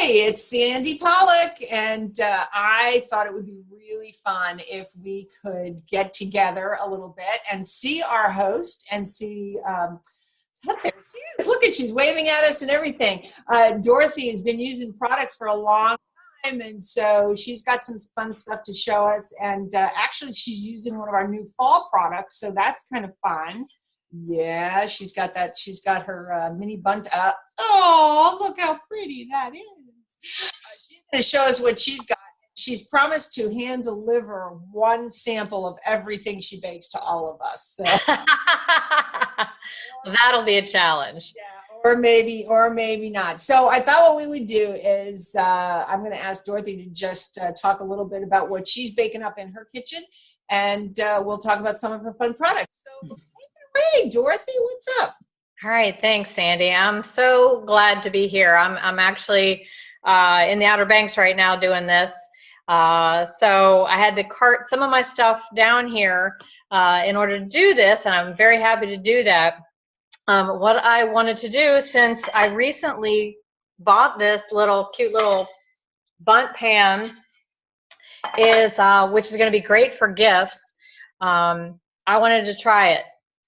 It's Sandy Pollock, and I thought it would be really fun if we could get together a little bit and see our host and see. There she is. Look at, she's waving at us and everything. Dorothy has been using products for a long time, and so she's got some fun stuff to show us. And actually, she's using one of our new fall products, so that's kind of fun. Yeah, she's got that. She's got her mini bunt up. Oh, look how pretty that is. She's going to show us what she's got. She's promised to hand deliver one sample of everything she bakes to all of us. So. That'll be a challenge. Yeah, or maybe not. So I thought what we would do is I'm going to ask Dorothy to just talk a little bit about what she's baking up in her kitchen, and we'll talk about some of her fun products. So take it away, Dorothy. What's up? All right, thanks, Sandy. I'm so glad to be here. I'm actually in the Outer Banks right now doing this. So I had to cart some of my stuff down here in order to do this, and I'm very happy to do that. What I wanted to do, since I recently bought this cute little bunt pan, is which is going to be great for gifts. I wanted to try it,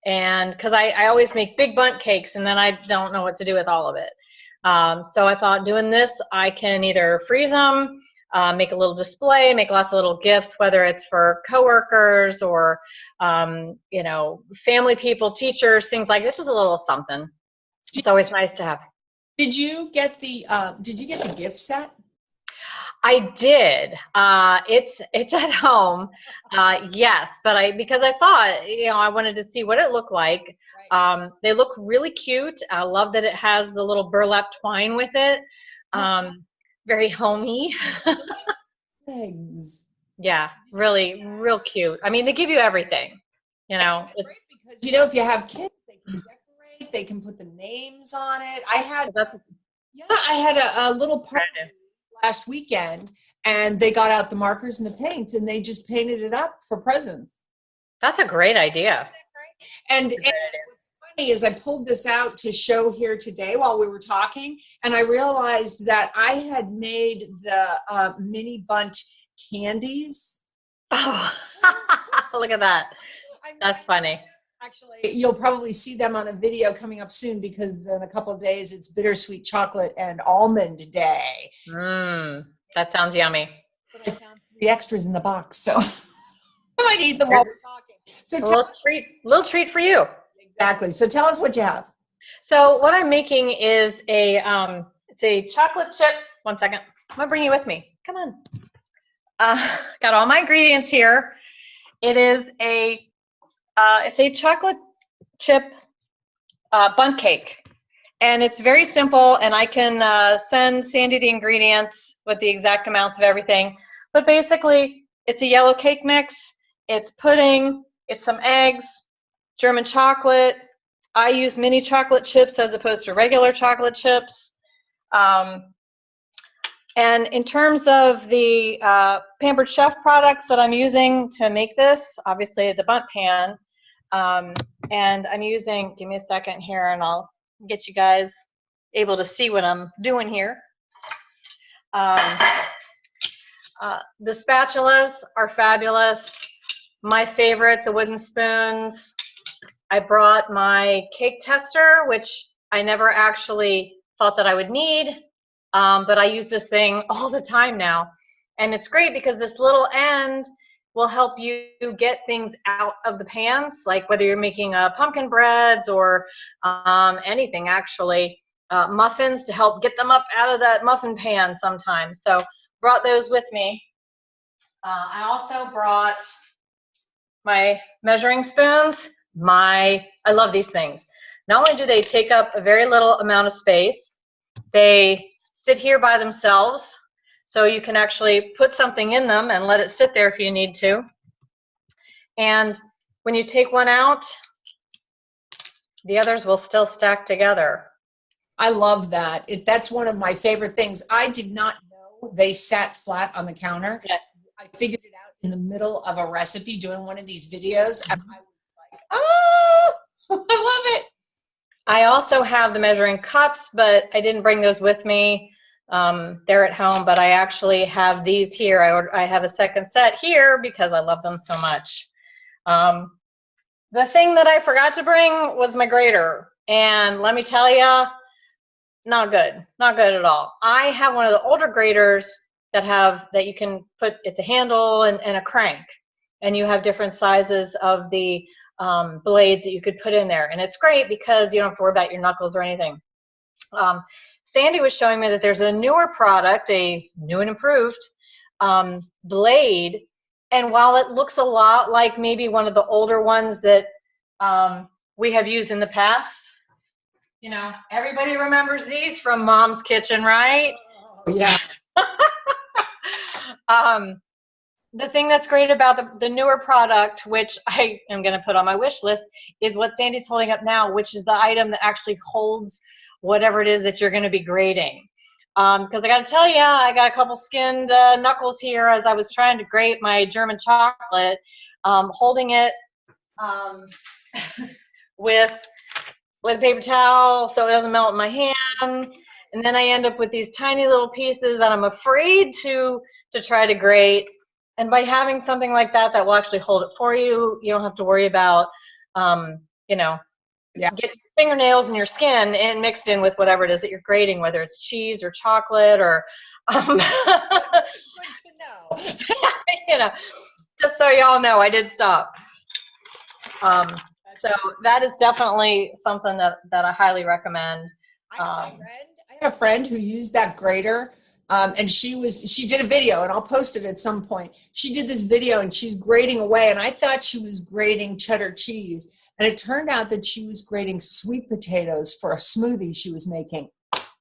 and because I always make big bunt cakes, and then I don't know what to do with all of it. So I thought, doing this, I can either freeze them, make a little display, make lots of little gifts, whether it's for coworkers or, you know, family people, teachers, things like this. Is a little something. It's always nice to have. Did you get the gift set? I did. It's at home. Yes, but because I thought, you know, I wanted to see what it looked like. Right. They look really cute. I love that it has the little burlap twine with it. Very homey. Eggs. Yeah, really, real cute. I mean, they give you everything, you know. It's great because, you know, if you have kids, they can decorate, they can put the names on it. I had a little party last weekend, and they got out the markers and the paints, and they just painted it up for presents. That's a great idea. And what's funny is I pulled this out to show here today while we were talking, and I realized that I had made the mini bunt candies. Oh, look at that. That's funny. Actually, you'll probably see them on a video coming up soon, because in a couple of days it's bittersweet chocolate and almond day. That sounds yummy. But I found 3 extras in the box, so I might eat them while we're talking. So little treat for you. Exactly. So tell us what you have. So what I'm making is it's a chocolate chip. One second. I'm gonna bring you with me. Come on. Got all my ingredients here. It is it's a chocolate chip bundt cake, and it's very simple. And I can send Sandy the ingredients with the exact amounts of everything. But basically, it's a yellow cake mix. It's pudding. It's some eggs, German chocolate. I use mini chocolate chips as opposed to regular chocolate chips. And in terms of the Pampered Chef products that I'm using to make this, obviously the bundt pan, and I'm using, give me a second here and I'll get you guys able to see what I'm doing here. The spatulas are fabulous. My favorite, the wooden spoons. I brought my cake tester, which I never actually thought that I would need. But I use this thing all the time now. And it's great because this little end will help you get things out of the pans, like whether you're making pumpkin breads or anything, actually. Muffins, to help get them up out of that muffin pan sometimes. So brought those with me. I also brought my measuring spoons. I love these things. Not only do they take up a very little amount of space, they sit here by themselves, so you can actually put something in them and let it sit there if you need to. And when you take one out, the others will still stack together. I love that. That's one of my favorite things. I did not know they sat flat on the counter. Yeah. I figured it out in the middle of a recipe doing one of these videos, and I was like, oh, I love it. I also have the measuring cups, but I didn't bring those with me. They're at home, but I actually have these here. I have a second set here because I love them so much. The thing that I forgot to bring was my grater, and let me tell you, not good, not good at all. I have one of the older graters that you can put at the handle and a crank, and you have different sizes of the blades that you could put in there, and it's great because you don't have to worry about your knuckles or anything. Sandy was showing me that there's a newer product, a new and improved blade, and while it looks a lot like maybe one of the older ones that we have used in the past, you know, everybody remembers these from Mom's Kitchen, right? Oh, yeah. The thing that's great about the newer product, which I am going to put on my wish list, is what Sandy's holding up now, which is the item that actually holds whatever it is that you're going to be grating. Because I got to tell you, I got a couple skinned knuckles here as I was trying to grate my German chocolate, holding it with a paper towel so it doesn't melt in my hands. And then I end up with these tiny little pieces that I'm afraid to try to grate. And by having something like that will actually hold it for you, you don't have to worry about, you know, get your fingernails and your skin and mixed in with whatever it is that you're grating, whether it's cheese or chocolate or, Good to know. you know, just so y'all know, I did stop. So that is definitely something that I highly recommend. I have a friend who used that grater, and she did a video, and I'll post it at some point. She did this video and she's grating away, and I thought she was grating cheddar cheese, and it turned out that she was grating sweet potatoes for a smoothie she was making.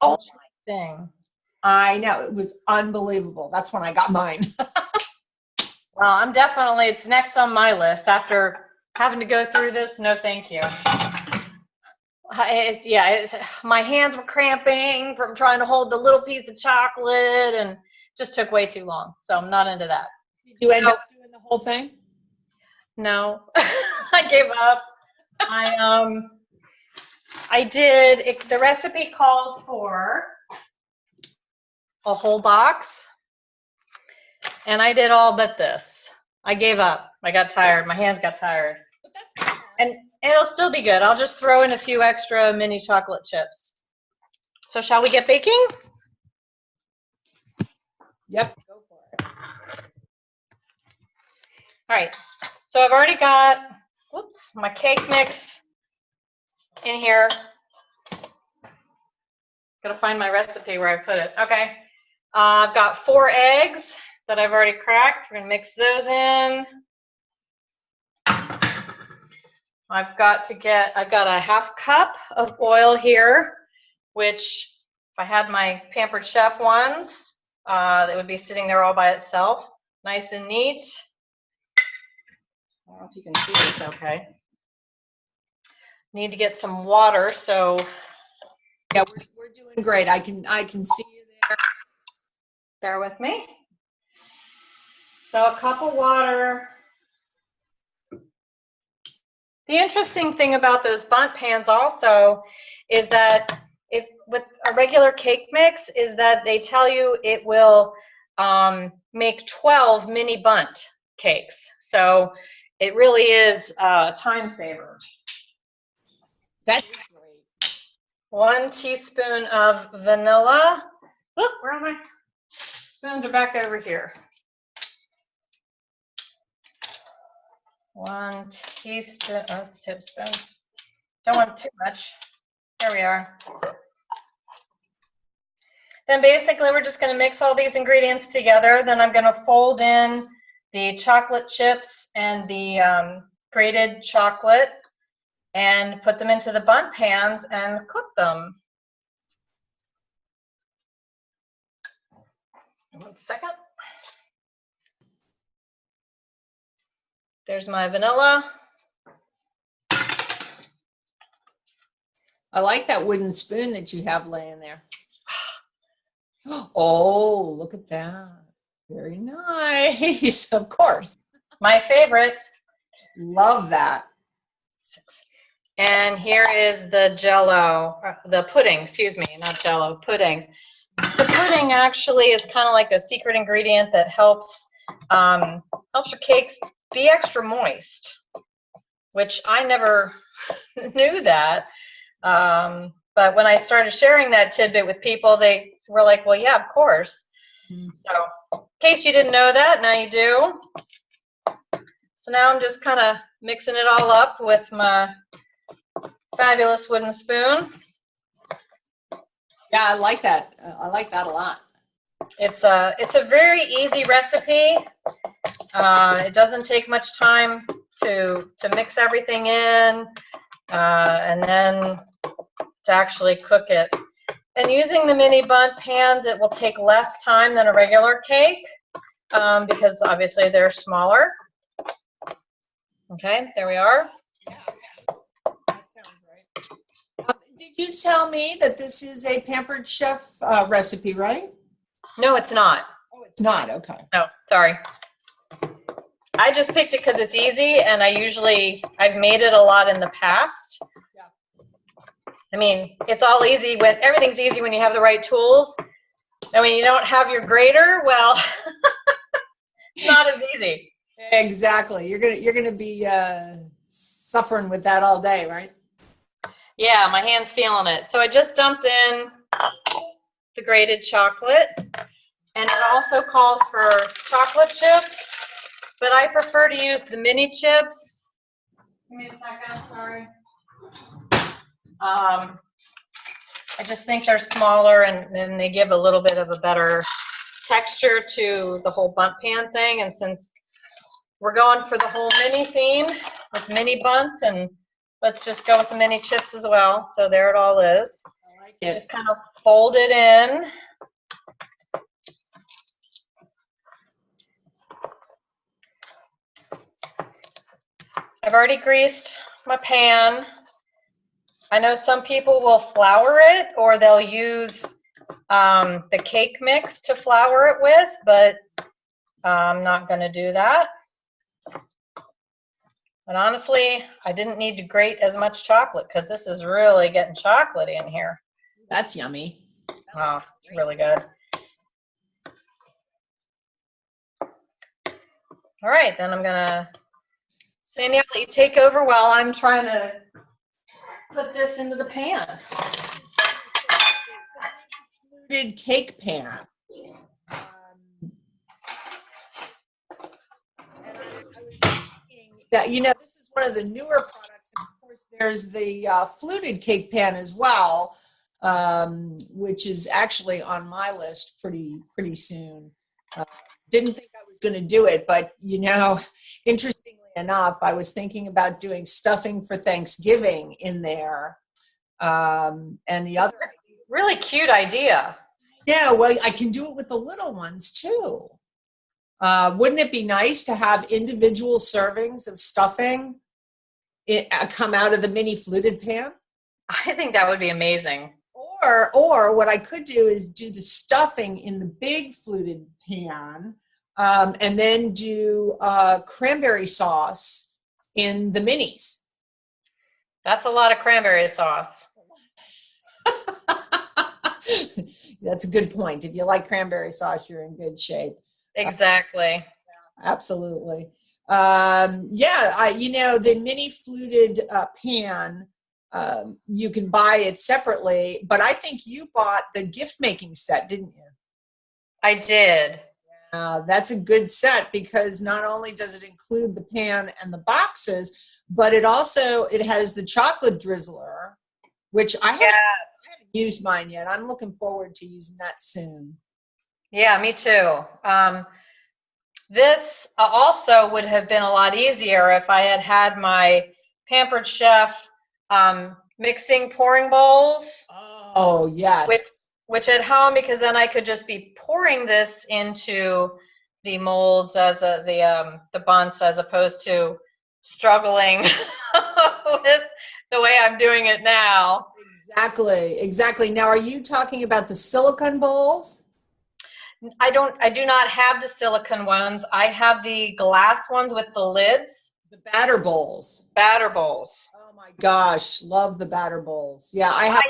Oh my thing. I know, it was unbelievable. That's when I got mine. Well, it's next on my list after having to go through this. No, thank you. My hands were cramping from trying to hold the little piece of chocolate and just took way too long. So I'm not into that. Did you end up doing the whole thing? No, I gave up. I did, the recipe calls for a whole box, and I did all but this. I gave up. I got tired. My hands got tired. But that's fine. And it'll still be good. I'll just throw in a few extra mini chocolate chips. So shall we get baking? Yep, go for it. All right. So I've already got, my cake mix in here. Gotta find my recipe where I put it. Okay. I've got 4 eggs that I've already cracked. We're gonna mix those in. I've got a 1/2 cup of oil here, which if I had my Pampered Chef ones, it would be sitting there all by itself, nice and neat. I don't know if you can see this okay. Need to get some water, so. Yeah, we're doing great. I can see you there. Bear with me. So a cup of water. The interesting thing about those bundt pans also is that if with a regular cake mix is that they tell you it will make 12 mini bundt cakes. So it really is a time saver. That's great. 1 teaspoon of vanilla. Oop, where are my spoons? Are back over here. 1 teaspoon, it's a tablespoon. Don't want too much. There we are. Then basically we're just going to mix all these ingredients together. Then I'm going to fold in the chocolate chips and the grated chocolate and put them into the bundt pans and cook them. 1 second. There's my vanilla. I like that wooden spoon that you have laying there. Oh, look at that. Very nice. Of course. My favorite. Love that. And here is the Jello, the pudding, excuse me, not Jello, pudding. The pudding actually is kind of like a secret ingredient that helps your cakes be extra moist, which I never knew that. But when I started sharing that tidbit with people, they were like, well, yeah, of course. So in case you didn't know that, now you do. So now I'm just kind of mixing it all up with my fabulous wooden spoon. Yeah, I like that. I like that a lot. It's a very easy recipe. It doesn't take much time to mix everything in and then to actually cook it. And using the mini bundt pans, it will take less time than a regular cake because obviously they're smaller. Okay, there we are. Yeah, that sounds right. Did you tell me that this is a Pampered Chef recipe, right? No, it's not. Oh, it's not. Okay. No, sorry. I just picked it because it's easy, and I've made it a lot in the past. Yeah. I mean, it's all easy when everything's easy when you have the right tools. And when you don't have your grater, well, it's not as easy. Exactly. You're gonna be suffering with that all day, right? Yeah, my hand's feeling it. So I just dumped in the grated chocolate, and it also calls for chocolate chips, but I prefer to use the mini chips. Give me a second, sorry. I just think they're smaller and then they give a little bit of a better texture to the whole bundt pan thing. And since we're going for the whole mini theme with mini bundt, and let's just go with the mini chips as well. So there it all is. I like it. Just kind of fold it in. I've already greased my pan. I know some people will flour it or they'll use the cake mix to flour it with, but I'm not going to do that. And honestly, I didn't need to grate as much chocolate because this is really getting chocolatey in here. That's yummy. Oh, it's really good. All right, then I'm going to, Sandy, I'll let you take over while I'm trying to put this into the pan. Fluted cake pan. And I was thinking that, this is one of the newer products. And of course, there's the fluted cake pan as well, which is actually on my list pretty soon. Didn't think I was going to do it, but, interestingly enough, I was thinking about doing stuffing for Thanksgiving in there. And the other really cute idea. Yeah, well, I can do it with the little ones too. Wouldn't it be nice to have individual servings of stuffing come out of the mini fluted pan? I think that would be amazing. Or what I could do is do the stuffing in the big fluted pan, and then do cranberry sauce in the minis. That's a lot of cranberry sauce. That's a good point. If you like cranberry sauce, you're in good shape. Exactly. Absolutely. The mini fluted pan, you can buy it separately, but I think you bought the gift making set, didn't you? I did. That's a good set because not only does it include the pan and the boxes, but it has the chocolate drizzler, which I haven't used mine yet. I'm looking forward to using that soon. Yeah, me too. This also would have been a lot easier if I had had my Pampered Chef mixing pouring bowls. Oh, yes. Which at home, because then I could just be pouring this into the molds the bunts, as opposed to struggling with the way I'm doing it now. Exactly. Now, are you talking about the silicone bowls? I do not have the silicone ones. I have the glass ones with the lids. The batter bowls. Batter bowls. Oh my gosh, love the batter bowls. Yeah, I have.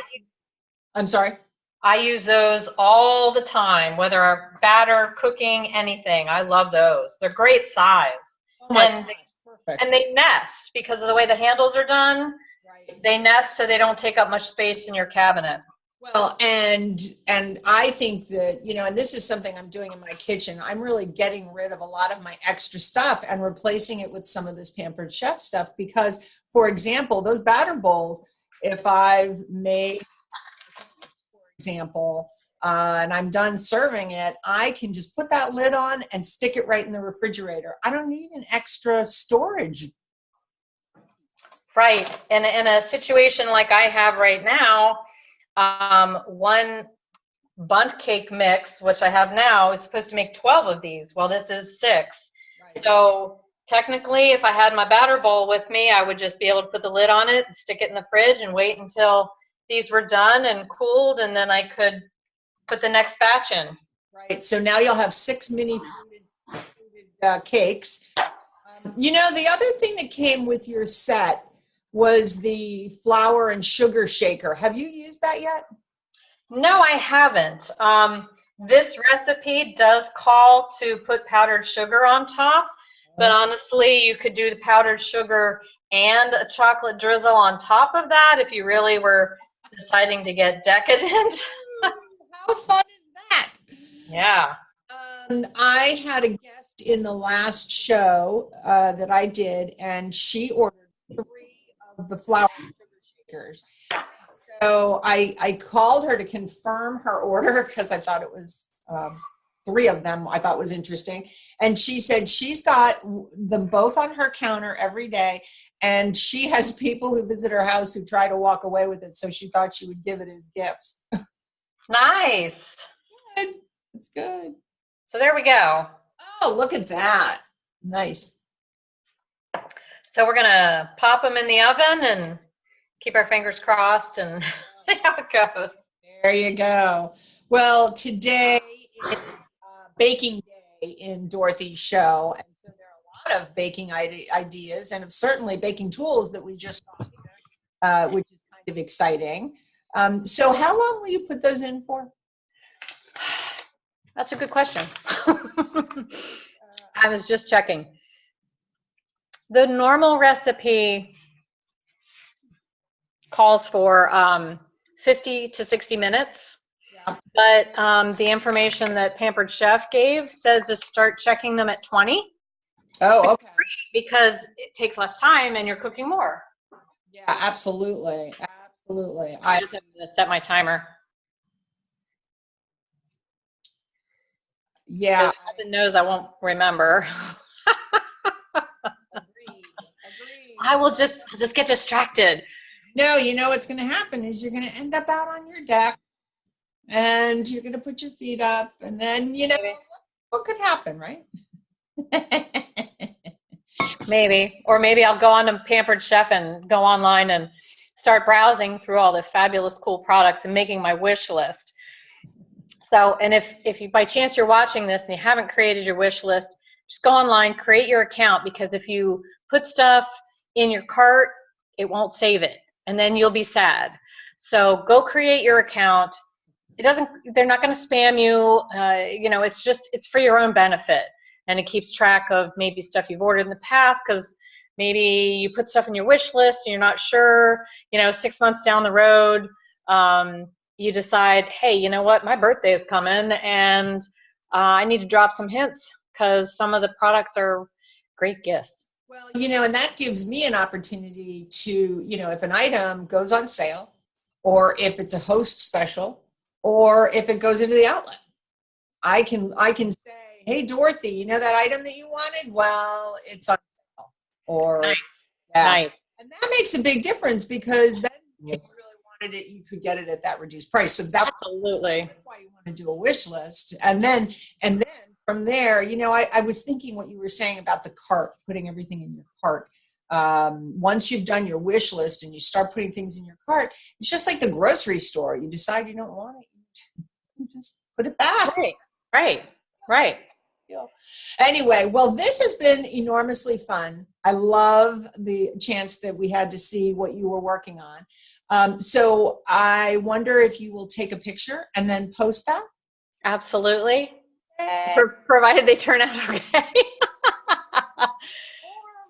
I'm sorry. I use those all the time, whether I'm batter, cooking, anything. I love those. They're great size. Oh my And gosh, perfect. and they nest because of the way the handles are done. Right. They nest so they don't take up much space in your cabinet. Well, and I think that, and this is something I'm doing in my kitchen. I'm really getting rid of a lot of my extra stuff and replacing it with some of this Pampered Chef stuff because, for example, those batter bowls, if I've made, for example, and I'm done serving it, I can just put that lid on and stick it right in the refrigerator. I don't need an extra storage. Right. And in a situation like I have right now, one bundt cake mix, which I have now, is supposed to make 12 of these. Well, this is 6. Right. So technically, if I had my batter bowl with me, I would just be able to put the lid on it and stick it in the fridge and wait until these were done and cooled, and then I could put the next batch in. Right. So now you'll have 6 mini fluted cakes. The other thing that came with your set was the flour and sugar shaker. Have you used that yet? No, I haven't. This recipe does call to put powdered sugar on top, but honestly, you could do the powdered sugar and a chocolate drizzle on top of that if you really were deciding to get decadent. How fun is that? Yeah. I had a guest in the last show that I did, and she ordered 3 of the flour and sugar shakers. So I called her to confirm her order because I thought it was 3 of them I thought was interesting. And she said she's got them both on her counter every day. And she has people who visit her house who try to walk away with it. So she thought she would give it as gifts. Nice. Good. It's good. So there we go. Oh, look at that. Nice. So we're going to pop them in the oven and keep our fingers crossed and see how it goes. There you go. Well, today is baking day in Dorothy's show. And so there are a lot of baking ideas and certainly baking tools that we just saw, which is kind of exciting. So how long will you put those in for? That's a good question. I was just checking. The normal recipe calls for 50 to 60 minutes. Yeah. But the information that Pampered Chef gave says to start checking them at 20. Oh, okay. Because it takes less time and you're cooking more. Yeah, absolutely. Absolutely. I just have to set my timer. Yeah. Heaven knows I won't remember. Agreed. I'll just get distracted. No, what's going to happen is you're going to end up out on your deck and you're going to put your feet up and then, what could happen, right? Maybe. Or maybe I'll go on to Pampered Chef and go online and start browsing through all the fabulous, cool products and making my wish list. So, and if you, by chance you're watching this and you haven't created your wish list, just go online, create your account, because if you put stuff in your cart, it won't save it, and then you'll be sad. So go create your account. They're not going to spam you. It's for your own benefit, and it keeps track of maybe stuff you've ordered in the past, because maybe you put stuff in your wish list and you're not sure, 6 months down the road, you decide, hey, you know what, my birthday is coming and I need to drop some hints because some of the products are great gifts. Well, and that gives me an opportunity to, if an item goes on sale or if it's a host special or if it goes into the outlet, I can say, hey, Dorothy, that item that you wanted? Well, it's on sale. Or, nice. Yeah. Nice. And that makes a big difference because then if you really wanted it, you could get it at that reduced price. So absolutely. That's why you want to do a wish list. And then from there, I was thinking what you were saying about the cart, putting everything in your cart. Once you've done your wish list and you start putting things in your cart, it's just like the grocery store. You decide you don't want it, you just put it back. Right. deal. Anyway, well, this has been enormously fun. I love the chance that we had to see what you were working on. So I wonder if you will take a picture and then post that. Absolutely. Yay. Provided they turn out okay. Or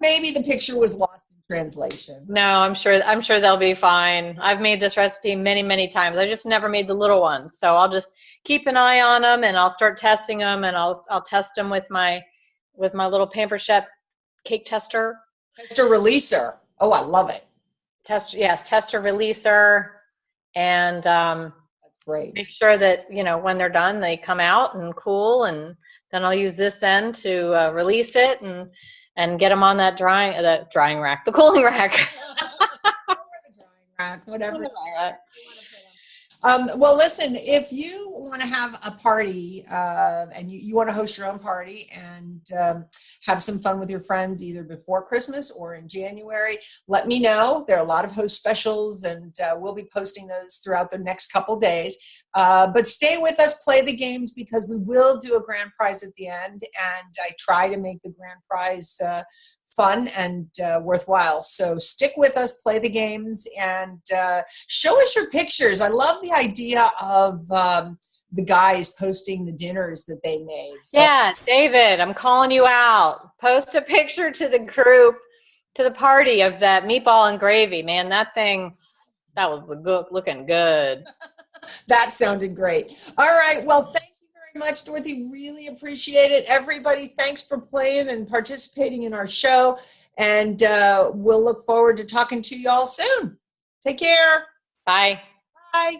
maybe the picture was lost in translation. No, I'm sure they'll be fine. I've made this recipe many, many times. I just never made the little ones. So I'll just keep an eye on them, and I'll start testing them, and I'll test them with my little Pampered Chef cake tester. Tester releaser. Oh, I love it. Tester releaser, and That's great. make sure that, when they're done, they come out and cool, and then I'll use this end to release it and get them on that drying rack, the cooling rack. Or the drying rack, whatever. Well, listen, if you want to have a party and you want to host your own party and have some fun with your friends either before Christmas or in January, let me know. There are a lot of host specials, and we'll be posting those throughout the next couple days. But stay with us, play the games, because we will do a grand prize at the end, and I try to make the grand prize fun and worthwhile. So stick with us, play the games, and show us your pictures. I love the idea of the guys posting the dinners that they made. So, yeah, David, I'm calling you out. Post a picture to the group, to the party, of that meatball and gravy. Man, that was looking good. that sounded great. All right. Well, thank you very much, Dorothy. Really appreciate it. Everybody, thanks for playing and participating in our show. And we'll look forward to talking to you all soon. Take care. Bye. Bye.